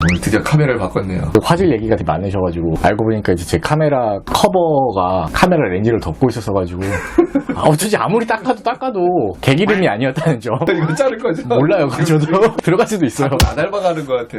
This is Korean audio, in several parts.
오늘 드디어 카메라를 바꿨네요. 화질 얘기가 되게 많으셔가지고 알고 보니까 이제 제 카메라 커버가 카메라 렌즈를 덮고 있었어가지고 어쩌지 아무리 닦아도 개기름이 아니었다는 점. 이거 자를 거죠? 몰라요. 저도 들어갈 수도 있어요. 안 닮아가는 것 같아.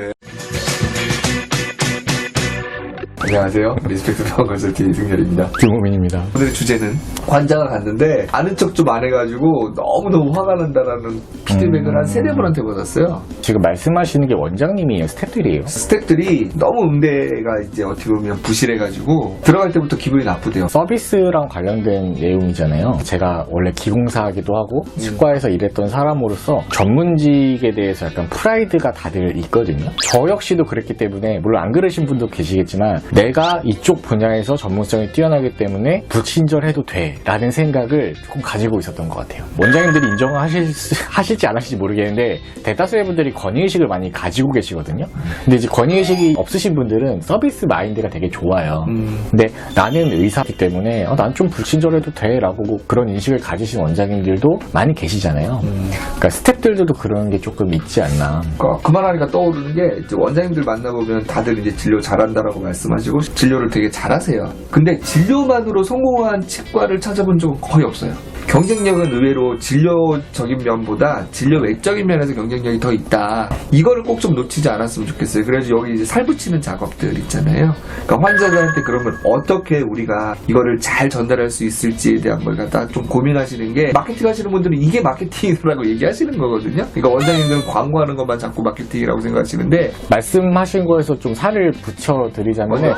안녕하세요. 리스펙트 병원 건설팀 이승열입니다. 김우민입니다. 오늘의 주제는 환자가 갔는데 아는 척 좀 안 해가지고 너무너무 화가 난다라는 피드백을 한 3-4분한테 받았어요. 지금 말씀하시는 게 원장님이에요? 스태프들이에요? 스태프들이 너무 응대가 이제 어떻게 보면 부실해가지고 들어갈 때부터 기분이 나쁘대요. 서비스랑 관련된 내용이잖아요. 제가 원래 기공사이기도 하고 치과에서 일했던 사람으로서 전문직에 대해서 약간 프라이드가 다들 있거든요. 저 역시도 그랬기 때문에 물론 안 그러신 분도 계시겠지만 내가 이쪽 분야에서 전문성이 뛰어나기 때문에 불친절해도 돼 라는 생각을 조금 가지고 있었던 것 같아요. 원장님들이 인정하실지 안 하실지 모르겠는데 대다수의 분들이 권위의식을 많이 가지고 계시거든요. 근데 이제 권위의식이 없으신 분들은 서비스 마인드가 되게 좋아요. 근데 나는 의사이기 때문에 난 좀 불친절해도 돼 라고 그런 인식을 가지신 원장님들도 많이 계시잖아요. 그러니까 스태프들도 그런 게 조금 있지 않나. 그 말하니까 떠오르는 게 이제 원장님들 만나보면 다들 이제 진료 잘한다라고 말씀하시고 진료를 되게 잘하세요. 근데 진료만으로 성공한 치과를 찾아본 적은 거의 없어요. 경쟁력은 의외로 진료적인 면보다 진료 외적인 면에서 경쟁력이 더 있다. 이거를 꼭 좀 놓치지 않았으면 좋겠어요. 그래서 여기 이제 살붙이는 작업들 있잖아요. 그러니까 환자들한테 그러면 어떻게 우리가 이거를 잘 전달할 수 있을지에 대한 걸 갖다 좀 고민하시는 게 마케팅 하시는 분들은 이게 마케팅이라고 얘기하시는 거거든요. 그러니까 원장님들은 광고하는 것만 자꾸 마케팅이라고 생각하시는데 말씀하신 거에서 좀 살을 붙여드리자면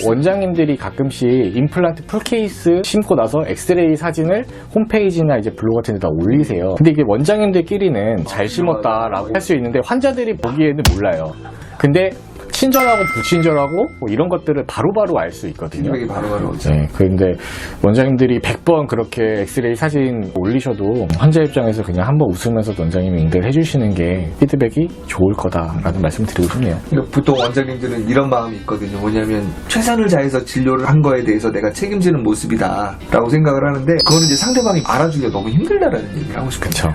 원장님들이 가끔씩 임플란트 풀케이스 심고 나서 엑스레이 사진을 홈페이지나 이제 블로그 같은 데다 올리세요. 근데 이게 원장님들끼리는 잘 심었다라고 할 수 있는데 환자들이 보기에는 몰라요. 근데 친절하고 불친절하고 뭐 이런 것들을 바로바로 알 수 있거든요. 피드백이 바로바로 오죠. 네, 그런데 원장님들이 100번 그렇게 엑스레이 사진 올리셔도 환자 입장에서 그냥 한번 웃으면서 원장님이 응대를 해주시는 게 피드백이 좋을 거다라는 말씀을 드리고 싶네요. 그러니까 보통 원장님들은 이런 마음이 있거든요. 뭐냐면 최선을 다해서 진료를 한 거에 대해서 내가 책임지는 모습이다 라고 생각을 하는데 그거는 이제 상대방이 알아주기가 너무 힘들다라는 얘기를 하고 싶거든요.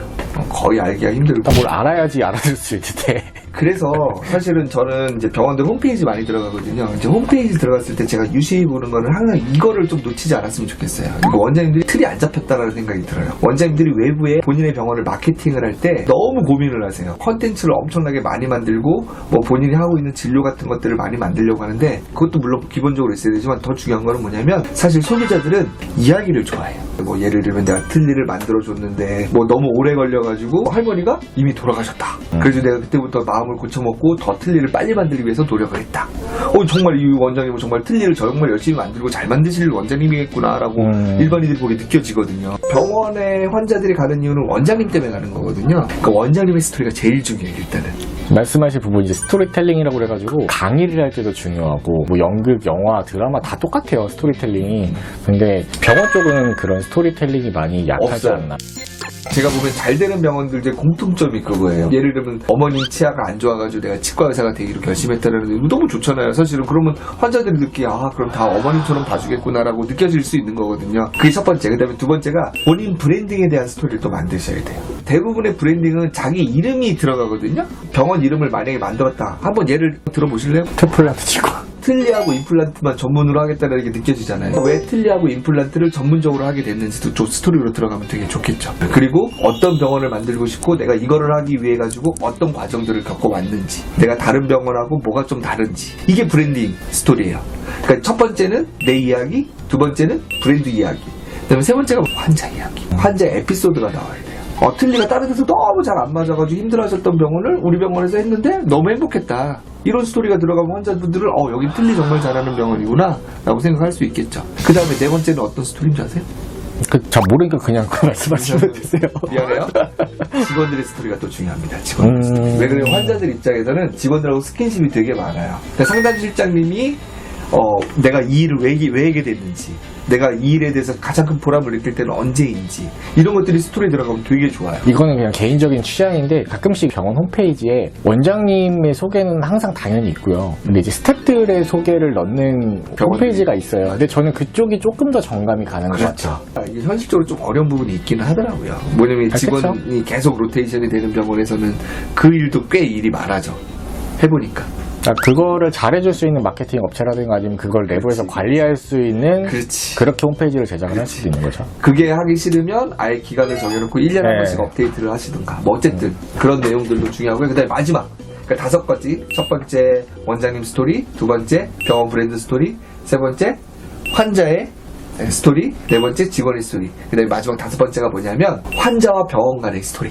거의 알기가 힘들고 뭘 알아야지 알아들 수 있는데 그래서 사실은 저는 이제 병원들 홈페이지 많이 들어가거든요. 이제 홈페이지 들어갔을 때 제가 유심히 보는 거는 항상 이거를 좀 놓치지 않았으면 좋겠어요. 이거 원장님들이 틀이 안 잡혔다라는 생각이 들어요. 원장님들이 외부에 본인의 병원을 마케팅을 할 때 너무 고민을 하세요. 컨텐츠를 엄청나게 많이 만들고 뭐 본인이 하고 있는 진료 같은 것들을 많이 만들려고 하는데 그것도 물론 기본적으로 있어야 되지만 더 중요한 거는 뭐냐면 사실 소비자들은 이야기를 좋아해요. 뭐 예를 들면 내가 틀니를 만들어줬는데 뭐 너무 오래 걸려가지고 할머니가 이미 돌아가셨다. 그래서 내가 그때부터 마음을 고쳐먹고 더 틀니를 빨리 만들기 위해서 노력을 했다. 정말 이 원장님은 정말 틀니를 정말 열심히 만들고 잘 만드실 원장님이겠구나라고 일반인들이 보기 느껴지거든요. 병원에 환자들이 가는 이유는 원장님 때문에 가는 거거든요. 그러니까 원장님의 스토리가 제일 중요해요. 일단은 말씀하신 부분이 이제 스토리텔링이라고 그래가지고 강의를 할 때도 중요하고 뭐 연극, 영화, 드라마 다 똑같아요. 스토리텔링이. 근데 병원 쪽은 그런 스토리텔링이 많이 약하지 없어요. 않나. 제가 보면 잘 되는 병원들의 공통점이 그거예요. 예를 들면 어머님 치아가 안 좋아가지고 내가 치과 의사가 되기로 결심했다는 게 너무 좋잖아요. 사실은 그러면 환자들이 느끼 그럼 다 어머님처럼 봐주겠구나라고 느껴질 수 있는 거거든요. 그게 첫 번째. 그 다음에 두 번째가 본인 브랜딩에 대한 스토리를 또 만드셔야 돼요. 대부분의 브랜딩은 자기 이름이 들어가거든요. 병원 이름을 만약에 만들었다. 한번 예를 들어보실래요? 트플란트 치고 틀니하고 임플란트만 전문으로 하겠다는 게 느껴지잖아요. 왜 틀니하고 임플란트를 전문적으로 하게 됐는지도 좀 스토리로 들어가면 되게 좋겠죠. 그리고 어떤 병원을 만들고 싶고 내가 이거를 하기 위해 가지고 어떤 과정들을 겪어왔는지 내가 다른 병원하고 뭐가 좀 다른지 이게 브랜딩 스토리예요. 그러니까 첫 번째는 내 이야기, 두 번째는 브랜드 이야기, 그다음에 세 번째가 환자 이야기, 환자 에피소드가 나와야 돼요. 틀니가 다른 데서 너무 잘 안 맞아가지고 힘들어하셨던 병원을 우리 병원에서 했는데 너무 행복했다. 이런 스토리가 들어가면 환자분들은 여기 틀니 정말 잘하는 병원이구나 라고 생각할 수 있겠죠. 그 다음에 네 번째는 어떤 스토리인지 아세요? 잘 모르니까 그냥 말씀하시면 되세요. 미안해요. 직원들의 스토리가 또 중요합니다. 직원들 왜 그래요? 환자들 입장에서는 직원들하고 스킨십이 되게 많아요. 그러니까 상담실장님이 내가 이 일을 왜 하게 됐는지, 내가 이 일에 대해서 가장 큰 보람을 느낄 때는 언제인지, 이런 것들이 스토리에 들어가면 되게 좋아요. 이거는 그냥 개인적인 취향인데 가끔씩 병원 홈페이지에 원장님의 소개는 항상 당연히 있고요. 근데 이제 스태프들의 소개를 넣는 홈페이지가 있어요. 근데 저는 그쪽이 조금 더 정감이 가는 것 같아요. 이게 현실적으로 좀 어려운 부분이 있기는 하더라고요. 뭐냐면 직원이 계속 로테이션이 되는 병원에서는 그 일도 꽤 일이 많아져. 해보니까. 그거를 잘해줄 수 있는 마케팅 업체라든가 아니면 그걸 내부에서 관리할 수 있는 그렇지. 그렇게 홈페이지를 제작을 할 수도 있는 거죠. 그게 하기 싫으면 아예 기간을 정해놓고 1년에 한 네. 번씩 업데이트를 하시든가. 뭐 어쨌든 그런 내용들도 중요하고요. 그 다음에 마지막. 그러니까 5가지. 첫 번째 원장님 스토리, 두 번째 병원 브랜드 스토리, 세 번째 환자의 스토리, 네 번째 직원의 스토리. 그 다음에 마지막 5번째가 뭐냐면 환자와 병원 간의 스토리.